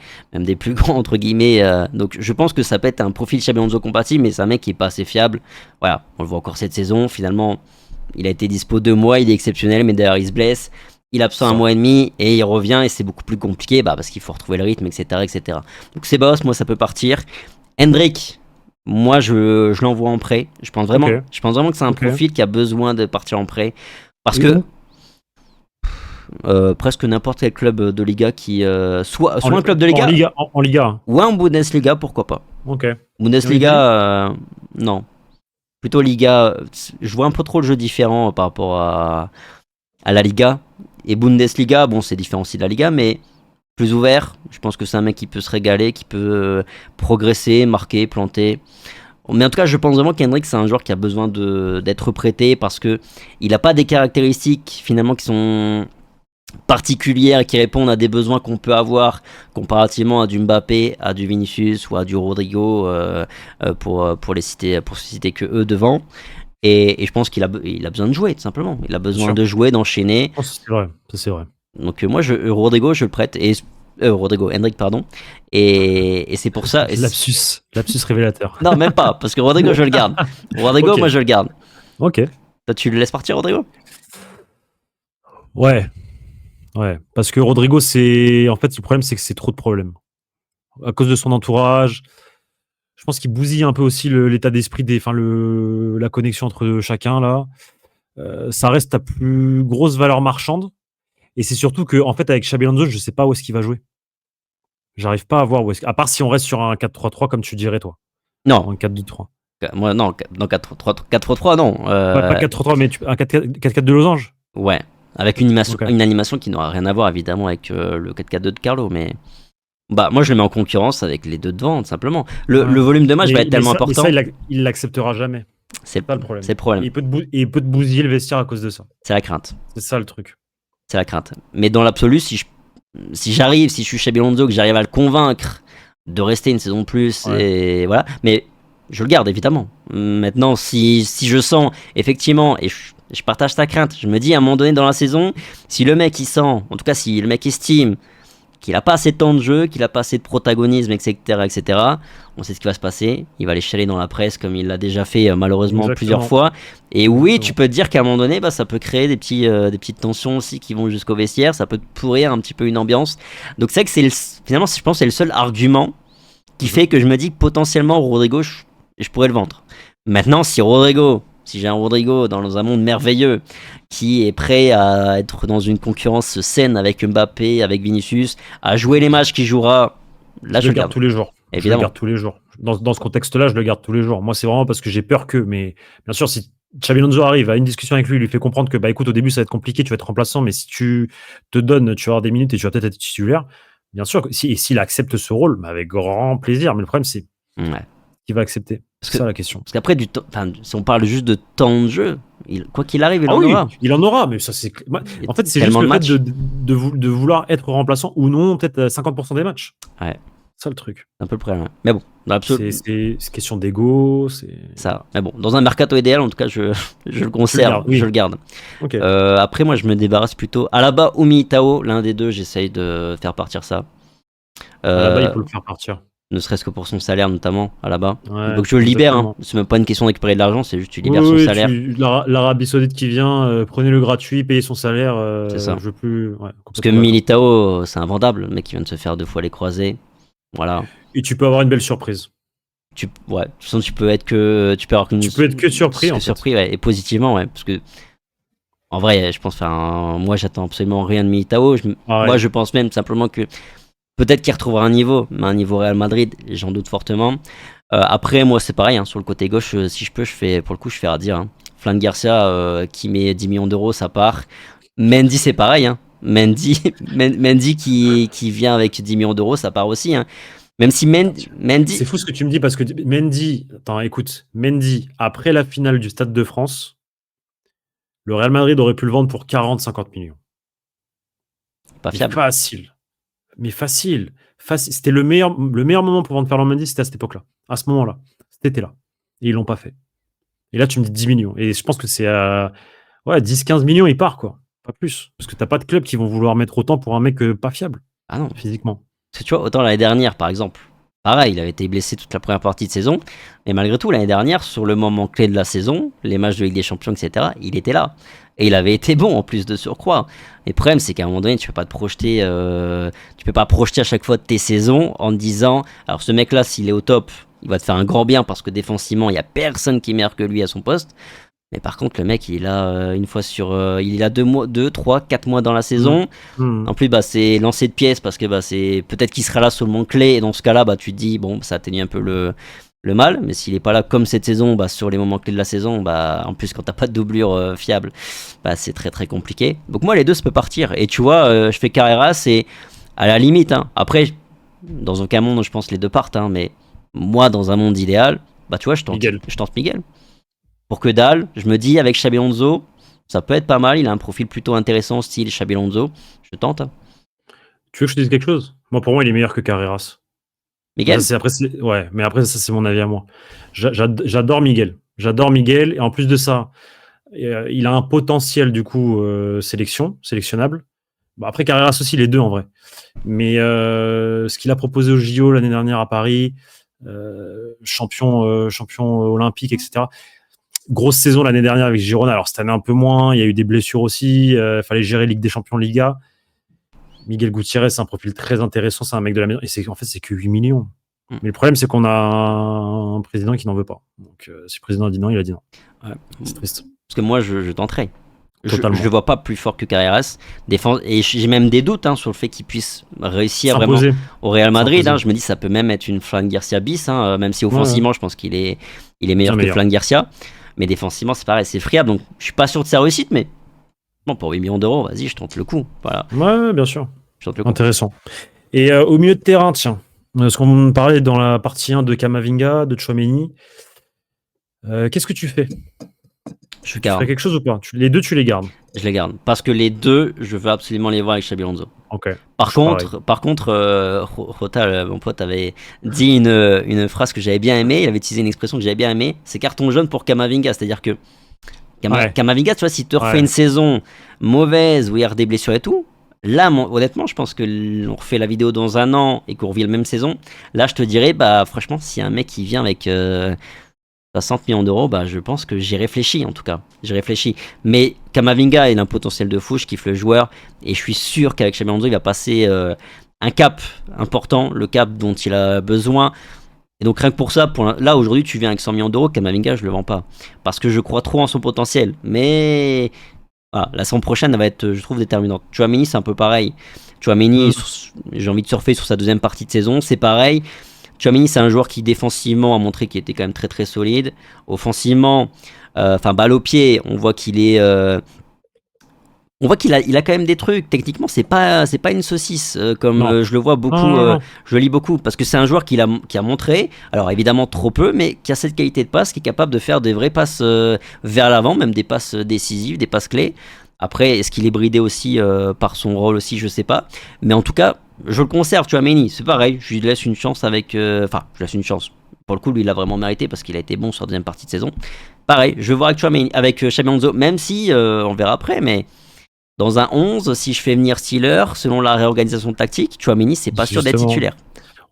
plus grands, entre guillemets. Donc, je pense que ça peut être un profil Xabi Alonso compatible, mais c'est un mec qui n'est pas assez fiable. Voilà, on le voit encore cette saison. Finalement, il a été dispo 2 mois, il est exceptionnel, mais d'ailleurs, il se blesse. Il absent 1 mois et demi et il revient et c'est beaucoup plus compliqué parce qu'il faut retrouver le rythme, etc. etc. Donc Ceballos, moi ça peut partir. Hendrick, moi je l'envoie en prêt. Je pense vraiment que c'est un profil qui a besoin de partir en prêt. Parce que presque n'importe quel club de Liga qui soit En, un club de Liga En Liga. ou en Bundesliga, pourquoi pas. Ok. Et Bundesliga, non. Plutôt Liga. Je vois un peu trop le jeu différent par rapport à la Liga. Et Bundesliga, bon, c'est différent aussi de la Liga, mais plus ouvert. Je pense que c'est un mec qui peut se régaler, qui peut progresser, marquer, planter. Mais en tout cas, je pense vraiment qu'Hendrick, c'est un joueur qui a besoin d'être prêté parce que il n'a pas des caractéristiques finalement qui sont particulières et qui répondent à des besoins qu'on peut avoir comparativement à du Mbappé, à du Vinicius ou à du Rodrigo pour citer que eux devant. Et je pense qu'il a besoin de jouer tout simplement. Il a besoin de jouer, d'enchaîner. Oh, c'est vrai, ça c'est vrai. Donc moi, Rodrigo, je le prête. Et Hendrick, pardon. Et c'est pour ça. Lapsus révélateur. Non, même pas, parce que Rodrigo, je le garde. Rodrigo, Ok. moi, je le garde. Ok. Toi, tu le laisses partir, Rodrigo? Ouais. Ouais. Parce que Rodrigo, en fait, le problème, c'est que c'est trop de problèmes. À cause de son entourage, je pense qu'il bousille un peu aussi l'état d'esprit, la connexion entre chacun, là. Ça reste ta plus grosse valeur marchande. Et c'est surtout que, en fait, avec Xabi Alonso, je sais pas où est-ce qu'il va jouer. J'arrive pas à voir où est-ce. À part si on reste sur un 4-3-3, comme tu dirais, toi. Non. Un 4-2-3. Moi, non, 4-3-3, non. Pas 4-3-3, mais un 4-4 de losange. Ouais. Avec une Ok. animation qui n'aura rien à voir, évidemment, avec le 4-4-2 de Carlo, mais. Bah, moi, je le mets en concurrence avec les deux devant, tout simplement. Le volume de match va être tellement important. Mais ça, il l'acceptera jamais. C'est pas le problème. C'est le problème. Il peut te bousiller le vestiaire à cause de ça. C'est la crainte. C'est ça le truc. C'est la crainte. Mais dans l'absolu, si je suis Xabi Alonso, que j'arrive à le convaincre de rester une saison de plus, et voilà. Mais je le garde, évidemment. Maintenant, si je sens, effectivement, et je partage ta crainte, je me dis à un moment donné dans la saison, si le mec il sent, en tout cas si le mec estime qu'il a pas assez de temps de jeu, qu'il a pas assez de protagonisme, etc., on sait ce qui va se passer. Il va aller chialer dans la presse comme il l'a déjà fait malheureusement plusieurs fois. Et oui, tu peux te dire qu'à un moment donné, ça peut créer des petites tensions aussi qui vont jusqu'au vestiaire. Ça peut pourrir un petit peu une ambiance. Donc c'est vrai que finalement, je pense que c'est le seul argument qui fait que je me dis que potentiellement Rodrigo, je pourrais le vendre. Maintenant, si j'ai un Rodrigo dans un monde merveilleux qui est prêt à être dans une concurrence saine avec Mbappé, avec Vinicius, à jouer les matchs qu'il jouera, là je le garde tous les jours. Évidemment. Je le garde tous les jours. Dans ce contexte-là, je le garde tous les jours. Moi, c'est vraiment parce que j'ai peur que, mais bien sûr, si Xabi Alonso arrive à une discussion avec lui fait comprendre que, écoute, au début, ça va être compliqué, tu vas être remplaçant, mais si tu te donnes, tu vas avoir des minutes et tu vas peut-être être titulaire, bien sûr, s'il accepte ce rôle, avec grand plaisir. Mais le problème, c'est qu'il va accepter. C'est ça la question. Parce qu'après, si on parle juste de temps de jeu, quoi qu'il arrive, il en aura. Il en aura, mais ça, c'est. En fait, c'est juste le fait de vouloir être remplaçant ou non, peut-être 50% des matchs. Ouais. C'est ça le truc. C'est un peu le problème. Mais bon, c'est question d'ego. C'est ça. Mais bon, dans un mercato idéal, en tout cas, je le conserve, je le garde. Okay. Après, moi, je me débarrasse plutôt. Alaba ou Militao, l'un des deux, j'essaye de faire partir ça. Alaba, il faut le faire partir. Ne serait-ce que pour son salaire, notamment, Alaba. Ouais, donc je le libère. C'est même pas une question de récupérer de l'argent, c'est juste tu libères son salaire. L'Arabie Saoudite qui vient, prenez le gratuit, payez son salaire. C'est ça. Je veux plus. Parce que Militao, c'est invendable, le mec qui vient de se faire 2 fois les croisés. Voilà. Et tu peux avoir une belle surprise. De toute façon, tu peux être que surpris. Surpris, ouais, et positivement, ouais, parce que en vrai, je pense, moi, j'attends absolument rien de Militao. Moi, je pense même simplement que peut-être qu'il retrouvera un niveau, mais un niveau Real Madrid, j'en doute fortement. Après, moi, c'est pareil, si sur le côté gauche, si je peux, je fais à dire. Flan Garcia qui met 10 millions d'euros, ça part. Mendy, c'est pareil. Mendy qui vient avec 10 millions d'euros, ça part aussi. Même si Mendy... C'est fou ce que tu me dis, parce que Mendy... Attends, écoute. Mendy, après la finale du Stade de France, le Real Madrid aurait pu le vendre pour 40-50 millions. Pas fiable. Facile. Mais facile. C'était le meilleur moment pour vendre Ferland Mendy, c'était à cette époque-là. À ce moment-là. Cet été-là. Et ils l'ont pas fait. Et là, tu me dis 10 millions. Et je pense que c'est à 10-15 millions, il part, quoi. Pas plus. Parce que t'as pas de club qui vont vouloir mettre autant pour un mec pas fiable. Ah non. Physiquement. Parce que tu vois, autant l'année dernière, par exemple, pareil, il avait été blessé toute la première partie de saison. Mais malgré tout, l'année dernière, sur le moment clé de la saison, les matchs de Ligue des Champions, etc., il était là. Et il avait été bon en plus de surcroît. Le problème, c'est qu'à un moment donné, tu peux pas te projeter, tu peux pas projeter à chaque fois de tes saisons en te disant, alors ce mec-là, s'il est au top, il va te faire un grand bien parce que défensivement, il y a personne qui est meilleur que lui à son poste. Mais par contre, le mec, il est là une fois sur. Il est là 2, 3, 4 mois dans la Mm. saison. Mm. En plus, bah, c'est lancé de pièces parce que bah, c'est peut-être qu'il sera là sur le moment clé. Et dans ce cas-là, bah, tu te dis, bon, ça atténue un peu le mal. Mais s'il est pas là comme cette saison, bah, sur les moments clés de la saison, bah, en plus, quand t'as pas de doublure fiable, bah, c'est très très compliqué. Donc, moi, les deux, ça peut partir. Et tu vois, je fais Carrera, c'est à la limite. Hein. Après, dans aucun monde, je pense que les deux partent. Hein, mais moi, dans un monde idéal, bah, tu vois, Miguel. je tente Miguel. Pour que dalle, je me dis avec Xabi Alonso, ça peut être pas mal. Il a un profil plutôt intéressant, style Xabi Alonso. Je tente. Hein. Tu veux que je te dise quelque chose? Moi, pour moi, il est meilleur que Carreras. Ça, Miguel? ouais, mais après, ça, c'est mon avis à moi. J'adore Miguel. J'adore Miguel. Et en plus de ça, il a un potentiel, du coup, sélectionnable. Bon, après, Carreras aussi, les deux, en vrai. Mais ce qu'il a proposé au JO l'année dernière à Paris, champion olympique, etc. Grosse saison l'année dernière avec Girona. Alors, cette année, un peu moins. Il y a eu des blessures aussi. Il fallait gérer Ligue des Champions, Liga. Miguel Gutiérrez, c'est un profil très intéressant. C'est un mec de la maison. Et en fait, c'est que 8 millions. Mais le problème, c'est qu'on a un président qui n'en veut pas. Donc, si le président a dit non, il a dit non. Ouais. C'est triste. Parce que moi, je tenterai. Totalement. Je le vois pas plus fort que Carreras. Et j'ai même des doutes sur le fait qu'il puisse réussir vraiment S'imposer. au Real Madrid. S'imposer. Je me dis, ça peut même être une Flan Garcia bis, même si Ouais, offensivement, je pense qu'il est meilleur bien que meilleur. Flan Garcia. Mais défensivement, c'est pareil, c'est friable. Donc, je suis pas sûr de sa réussite, mais bon, pour 8 millions d'euros, vas-y, je tente le coup. Voilà, Ouais, bien sûr. je tente le coup. Intéressant. Et au milieu de terrain, tiens, ce qu'on parlait dans la partie 1 de Kamavinga, de Tchouaméni, qu'est-ce que tu fais? Je suis Tu ferais quelque chose ou pas? Les deux, tu les gardes. Je les garde. Parce que les deux, je veux absolument les voir avec Xabi Alonso. Ok. Par contre, Rota, mon pote, avait dit une phrase que j'avais bien aimée. Il avait utilisé une expression que j'avais bien aimée. C'est carton jaune pour Kamavinga. C'est-à-dire que Ouais. Kamavinga, tu vois, s'il te refait Ouais. une saison mauvaise où il y a des blessures et tout, là, honnêtement, je pense que on refait la vidéo dans un an et qu'on revit la même saison. Là, je te dirais, bah, franchement, si un mec qui vient avec 60 millions d'euros, bah, je pense que j'y réfléchis en tout cas. J'y réfléchis. Mais Kamavinga, il a un potentiel de fou, je kiffe le joueur et je suis sûr qu'avec Xabi Alonso, il va passer un cap important, le cap dont il a besoin. Et donc rien que pour ça, là aujourd'hui, tu viens avec 100 millions d'euros, Kamavinga, je le vends pas. Parce que je crois trop en son potentiel. Mais voilà, la saison prochaine, elle va être, je trouve, déterminante. Tchouaméni, c'est un peu pareil. Tchouaméni, j'ai envie de surfer sur sa deuxième partie de saison, c'est pareil. Tchouaméni, c'est un joueur qui défensivement a montré qu'il était quand même très très solide. Offensivement, balle au pied, on voit qu'il est, il a quand même des trucs. Techniquement, c'est pas une saucisse comme Non. je le vois beaucoup, Non. je le lis beaucoup parce que c'est un joueur qui a montré, alors évidemment trop peu, mais qui a cette qualité de passe, qui est capable de faire des vraies passes vers l'avant, même des passes décisives, des passes clés. Après, est-ce qu'il est bridé aussi par son rôle aussi, je sais pas. Mais en tout cas, je le conserve, tu vois, Méni, c'est pareil. Je lui laisse une chance avec. Enfin, je laisse une chance. Pour le coup, lui, il a vraiment mérité parce qu'il a été bon sur la deuxième partie de saison. Pareil, je vais voir avec Chouameni, avec Xabi Alonso, même si on verra après, mais dans un 11, si je fais venir Steeler, selon la réorganisation tactique, Chouameni, c'est pas sûr d'être Justement, titulaire.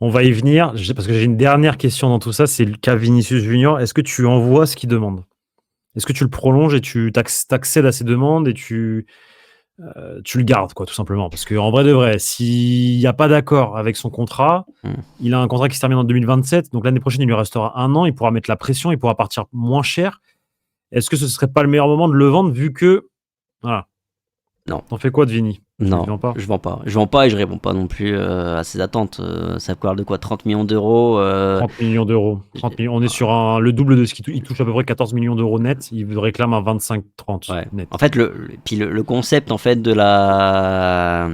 on va y venir, parce que j'ai une dernière question dans tout ça, c'est le cas Vinicius Junior. Est-ce que tu envoies ce qu'il demande? Est-ce que tu le prolonges et tu t'accèdes à ses demandes et tu le gardes, quoi, tout simplement? Parce qu'en vrai de vrai, s'il n'y a pas d'accord avec son contrat, il a un contrat qui se termine en 2027, donc l'année prochaine, il lui restera un an, il pourra mettre la pression, il pourra partir moins cher. Est-ce que ce serait pas le meilleur moment de le vendre vu que... Voilà. Non. T'en fais quoi de Vini? Non, je vends pas. Je vends pas et je réponds pas non plus à ses attentes. Ça parle de quoi? 30 millions d'euros 30 millions d'euros. 30 millions. On est sur le double de ce qu'il touche. Il touche à peu près 14 millions d'euros net. Il réclame un 25-30 ouais. net. En fait, le concept en fait de la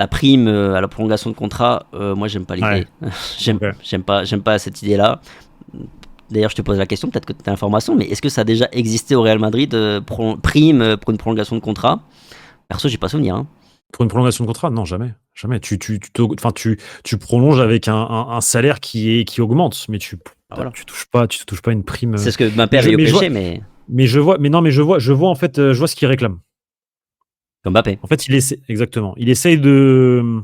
prime à la prolongation de contrat, moi j'aime pas l'idée. Ouais. J'aime pas cette idée-là. D'ailleurs, je te pose la question, peut-être que tu as l'information, mais est-ce que ça a déjà existé au Real Madrid, prime pour une prolongation de contrat? Perso, j'ai pas souvenir. Hein. Pour une prolongation de contrat? Non, jamais. Jamais. Tu prolonges avec un salaire qui augmente, mais tu touches pas une prime. C'est ce que Mbappé avait au PSG, mais je vois en fait, je vois ce qu'il réclame. Comme Mbappé. En fait, il essaye de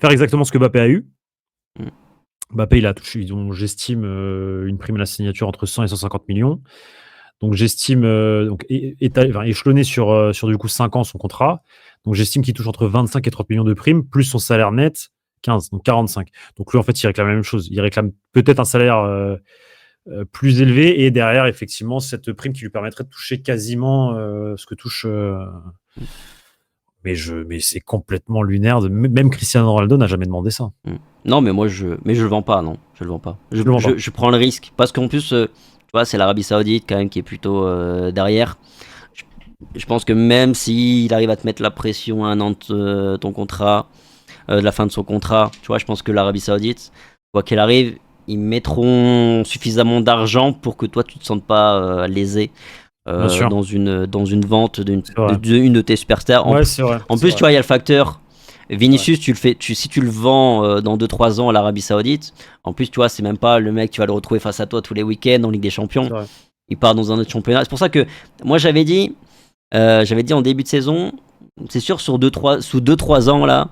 faire exactement ce que Mbappé a eu. Mbappé, il a touché, j'estime, une prime à la signature entre 100 et 150 millions. Donc j'estime, échelonné sur du coup 5 ans son contrat. Donc j'estime qu'il touche entre 25 et 30 millions de primes, plus son salaire net, 15, donc 45. Donc lui, en fait, il réclame la même chose. Il réclame peut-être un salaire plus élevé, et derrière, effectivement, cette prime qui lui permettrait de toucher quasiment ce que touche. Mais c'est complètement lunaire. Même Cristiano Ronaldo n'a jamais demandé ça. Non, mais mais je le vends pas, non, je le vends pas. Je le vends pas. Je prends le risque parce qu'en plus, tu vois, c'est l'Arabie Saoudite quand même qui est plutôt derrière. Je pense que même s'il arrive à te mettre la pression à un an de ton contrat, de la fin de son contrat, tu vois, je pense que l'Arabie Saoudite, quoi qu'il arrive, ils mettront suffisamment d'argent pour que toi tu te sentes pas lésé Bien sûr. dans une vente C'est vrai. d'une de tes superstars. Ouais, c'est vrai. En c'est plus, vrai. tu vois, il y a le facteur Vinicius, si tu le vends dans 2-3 ans à l'Arabie Saoudite, en plus, tu vois, c'est même pas le mec, tu vas le retrouver face à toi tous les week-ends en Ligue des Champions. C'est vrai. Il part dans un autre championnat. C'est pour ça que moi, j'avais dit en début de saison, c'est sûr, sous 2-3 ans, là,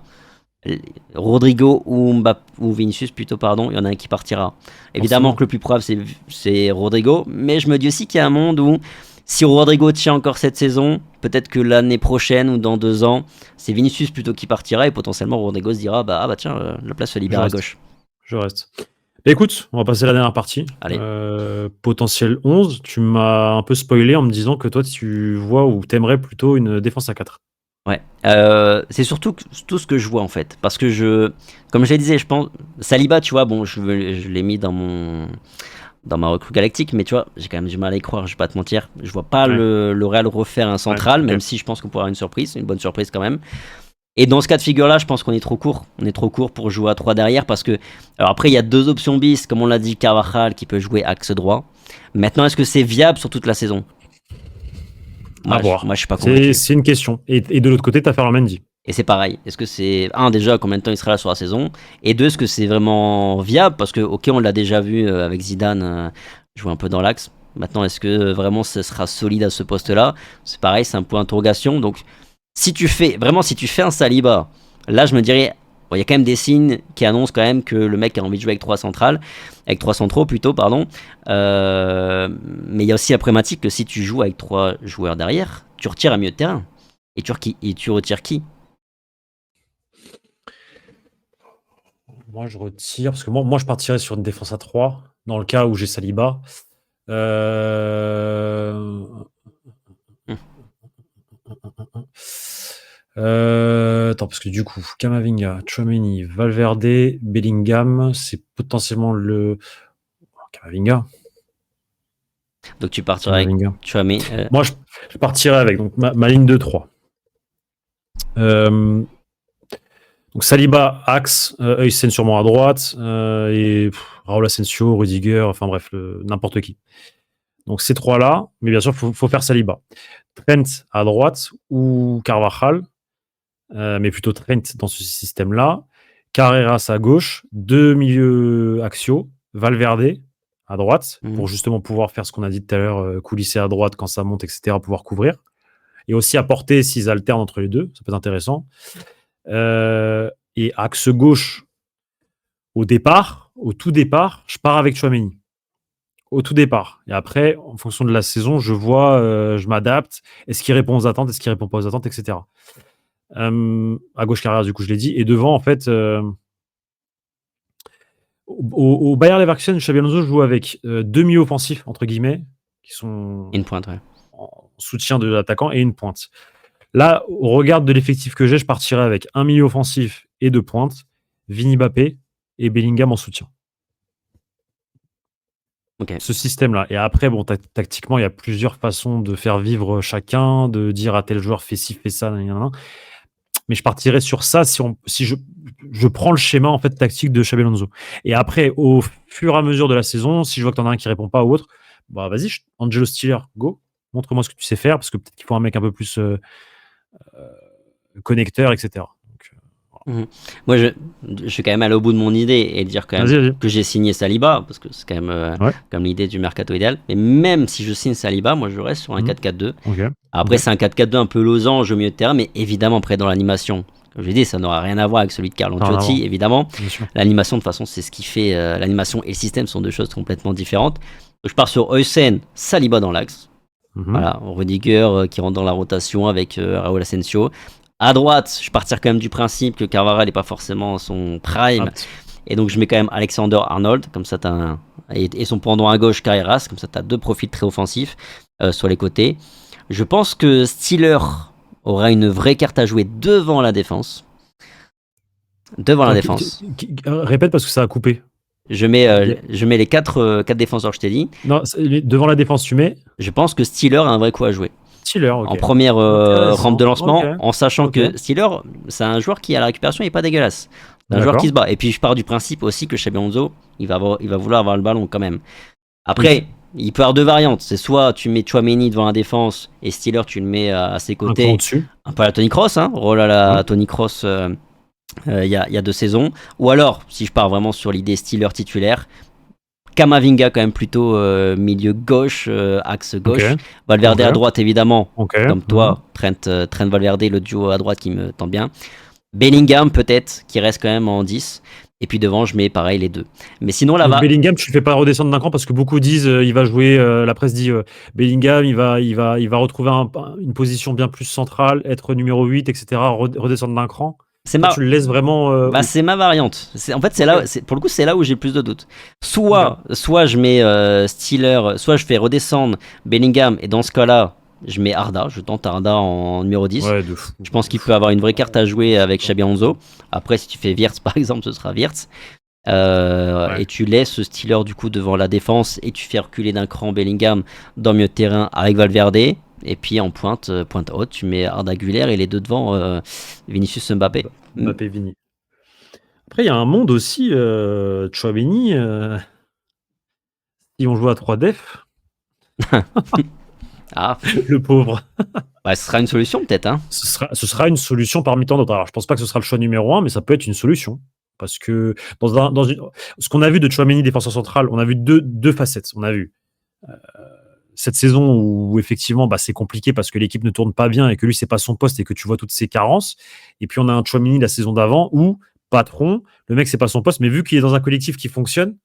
Rodrigo ou Vinicius plutôt, pardon, il y en a un qui partira. Évidemment Forcément. que le plus probable c'est Rodrigo, mais je me dis aussi qu'il y a un monde où si Rodrigo tient encore cette saison, peut-être que l'année prochaine ou dans 2 ans, c'est Vinicius plutôt qui partira et potentiellement Rodrigo se dira bah tiens, la place se libère à gauche. Je reste. Écoute, on va passer à la dernière partie. Allez. Potentiel 11. Tu m'as un peu spoilé en me disant que toi, tu vois ou t'aimerais plutôt une défense à 4. Ouais, c'est surtout tout ce que je vois en fait, parce que comme je le disais, je pense Saliba, tu vois, bon, je l'ai mis dans ma recrue galactique, mais tu vois, j'ai quand même du mal à y croire, je vais pas te mentir. Je vois pas Ouais. le Real refaire un central, Ouais, ok. même si je pense qu'on pourra avoir une bonne surprise quand même. Et dans ce cas de figure-là, je pense qu'on est trop court. On est trop court pour jouer à 3 derrière parce que. Alors après, il y a 2 options bis, comme on l'a dit, Carvajal qui peut jouer axe droit. Maintenant, est-ce que c'est viable sur toute la saison ? À voir. Moi, je suis pas convaincu. C'est une question. Et de l'autre côté, t'as Ferland Mendy. Et c'est pareil. Est-ce que c'est. Déjà, combien de temps il sera là sur la saison ? Et 2, est-ce que c'est vraiment viable ? Parce que, ok, on l'a déjà vu avec Zidane jouer un peu dans l'axe. Maintenant, est-ce que vraiment ce sera solide à ce poste-là ? C'est pareil, c'est un point d'interrogation. Donc, si tu fais un Saliba, là, je me dirais, il y a quand même des signes qui annoncent quand même que le mec a envie de jouer avec 3 centraux plutôt, pardon. Mais il y a aussi la problématique que si tu joues avec 3 joueurs derrière, tu retires un milieu de terrain. Et tu retires qui ? Moi, je retire, parce que moi, je partirais sur une défense à 3, dans le cas où j'ai Saliba. Attends, parce que du coup, Camavinga, Tchouaméni, Valverde, Bellingham, c'est potentiellement le... Camavinga. Donc tu partirais avec Tchouaméni. Moi, je partirais avec donc, ma ligne de 3. Donc Saliba, axe, Huysen sûrement à droite, et Raúl Asensio, Rudiger, enfin bref, n'importe qui. Donc ces 3-là, mais bien sûr, faut faire Saliba. Trent à droite ou Carvajal, mais plutôt Trent dans ce système-là. Carreras à gauche, 2 milieux axiaux, Valverde à droite, pour justement pouvoir faire ce qu'on a dit tout à l'heure, coulisser à droite quand ça monte, etc., pouvoir couvrir. Et aussi apporter s'ils alternent entre les deux, ça peut être intéressant. Et axe gauche, au tout départ, je pars avec Tchouaméni. Au tout départ. Et après, en fonction de la saison, je vois, je m'adapte. Est-ce qu'il répond aux attentes ? Est-ce qu'il répond pas aux attentes, etc. À gauche, Carreras, du coup, je l'ai dit. Et devant, en fait, au Bayer Leverkusen, Xabi Alonso joue avec 2 milieux offensifs, entre guillemets, qui sont une pointe, ouais. En soutien de l'attaquant, et une pointe. Là, au regard de l'effectif que j'ai, je partirais avec un milieu offensif et 2 pointes, Vini Mbappé et Bellingham en soutien. Okay. Ce système-là. Et après, bon, tactiquement, il y a plusieurs façons de faire vivre chacun, de dire à tel joueur fais ci, fais ça, mais je partirais sur ça si je prends le schéma en fait tactique de Xabi Alonso. Et après, au fur et à mesure de la saison, si je vois que t'en as un qui répond pas ou autre, bah vas-y, Angelo Stiller, go, montre-moi ce que tu sais faire, parce que peut-être qu'il faut un mec un peu plus connecteur, etc. Donc, moi, je suis quand même allé au bout de mon idée et dire quand même que j'ai signé Saliba, parce que c'est quand même comme l'idée du mercato idéal. Mais même si je signe Saliba, moi je reste sur un 4-4-2. Okay. Après, c'est un 4-4-2 un peu losange au milieu de terrain, mais évidemment, après dans l'animation, comme je l'ai dit, ça n'aura rien à voir avec celui de Carlo Ancelotti, évidemment. L'animation, de toute façon, c'est ce qui fait l'animation et le système sont 2 choses complètement différentes. Donc, je pars sur Huysen, Saliba dans l'axe. Voilà, Rudiger qui rentre dans la rotation avec Raúl Asensio. À droite, je partirais quand même du principe que Carvajal n'est pas forcément son prime Et donc je mets quand même Alexander-Arnold, comme ça et son pendant à gauche Carreras, comme ça tu as deux profils très offensifs sur les côtés. Je pense que Steeler aura une vraie carte à jouer devant la défense. Devant la défense. Répète parce que ça a coupé. Je mets les quatre défenseurs, je t'ai dit. Non, devant la défense, tu mets. Je pense que Steeler a un vrai coup à jouer. Steeler, ok. En première rampe de lancement, ok. en sachant que Steeler, c'est un joueur qui à la récupération n'est pas dégueulasse. C'est un joueur qui se bat. Et puis je pars du principe aussi que Xabi Alonso, il va vouloir avoir le ballon quand même. Après, il peut avoir deux variantes. C'est soit tu mets Tchouaméni devant la défense et Steeler tu le mets à ses côtés. Un peu à la Tony Kroos, hein, rôle à la Tony Kroos il y a 2 saisons. Ou alors, si je pars vraiment sur l'idée Steeler titulaire, Kamavinga quand même plutôt milieu gauche, axe gauche. Valverde à droite évidemment, comme toi. Trent Valverde, le duo à droite qui me tente bien. Bellingham peut-être, qui reste quand même en 10. Et puis devant, je mets pareil les deux. Mais sinon, là-bas. Bellingham, tu ne fais pas redescendre d'un cran parce que beaucoup disent il va jouer. La presse dit Bellingham, il va retrouver une position bien plus centrale, être numéro 8, etc. Redescendre d'un cran. Tu le laisses vraiment. C'est ma variante. En fait, pour le coup, c'est là où j'ai le plus de doutes. Soit je mets Steeler, soit je fais redescendre Bellingham, et dans ce cas-là, je mets Arda. Je tente Arda en numéro 10. Je pense qu'il peut avoir une vraie carte à jouer avec Xabi Alonso. Après, si tu fais Wirtz, par exemple, ce sera Wirtz. Et tu laisses Steeler du coup devant la défense et tu fais reculer d'un cran Bellingham dans le milieu de terrain avec Valverde. Et puis en pointe haute, tu mets Arda Güler et les deux devant Vinicius Mbappé. Mbappé, Vini. Après, il y a un monde aussi, Tchouaméni, si on joue à 3 def. Le pauvre. Ce sera une solution peut-être. Hein. Ce sera une solution parmi tant d'autres. Alors, je pense pas que ce sera le choix numéro 1, mais ça peut être une solution. Parce que ce qu'on a vu de Tchouaméni, défenseur central, on a vu deux facettes. On a vu cette saison où effectivement c'est compliqué parce que l'équipe ne tourne pas bien et que lui c'est pas son poste et que tu vois toutes ses carences. Et puis on a un Tchouaméni la saison d'avant où patron, le mec c'est pas son poste, mais vu qu'il est dans un collectif qui fonctionne,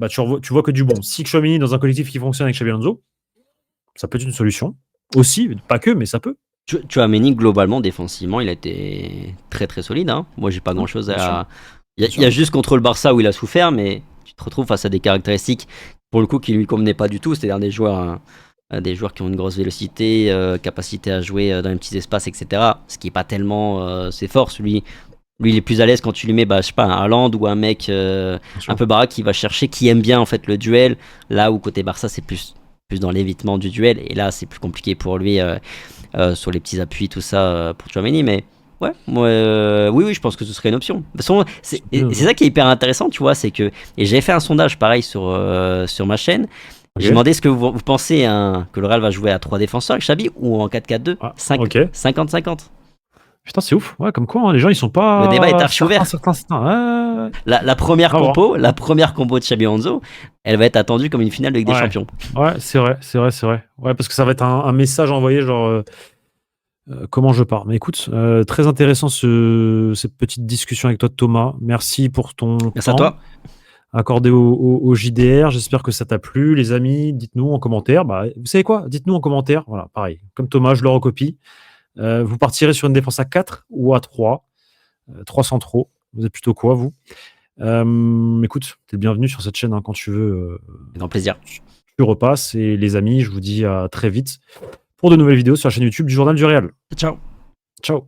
tu vois que du bon. Si Tchouaméni dans un collectif qui fonctionne avec Xabi Alonso, ça peut être une solution aussi, pas que, mais ça peut. Tchouaméni globalement défensivement il a été très très solide. Hein. Moi j'ai pas grand chose à. Il y a juste contre le Barça où il a souffert, mais tu te retrouves face à des caractéristiques pour le coup qui lui convenaient pas du tout, c'est-à-dire des joueurs qui ont une grosse vélocité, capacité à jouer dans les petits espaces, etc. Ce qui est pas tellement ses forces. Lui il est plus à l'aise quand tu lui mets je sais pas, un Haaland ou un mec un peu baraque qui va chercher, qui aime bien en fait le duel, là où côté Barça c'est plus dans l'évitement du duel, et là c'est plus compliqué pour lui sur les petits appuis, tout ça pour Tchouaméni, mais ouais, oui, je pense que ce serait une option. De toute façon, c'est ça qui est hyper intéressant, tu vois, c'est que, et j'avais fait un sondage pareil sur ma chaîne. J'ai demandé est-ce que vous pensez que le Real va jouer à 3 défenseurs avec Xabi ou en 4-4-2 50-50. Putain, c'est ouf. Ouais, comme quoi, hein, les gens ils sont pas. Le débat est archi ouvert. La première compo de Xabi Alonso, elle va être attendue comme une finale de Ligue des Champions. Ouais, c'est vrai. Ouais, parce que ça va être un message envoyé genre. Comment je pars. Mais écoute, très intéressant cette petite discussion avec toi, Thomas. Merci pour ton temps. Merci à toi. Accordé au JDR. J'espère que ça t'a plu. Les amis, dites-nous en commentaire. Vous savez quoi ? Dites-nous en commentaire. Voilà, pareil. Comme Thomas, je le recopie. Vous partirez sur une défense à 4 ou à 3. 3 centraux. Vous êtes plutôt quoi, vous ? Écoute, t'es le bienvenu sur cette chaîne quand tu veux. Grand plaisir. Tu repasses. Et les amis, je vous dis à très vite pour de nouvelles vidéos sur la chaîne YouTube du Journal du Real. Ciao. Ciao.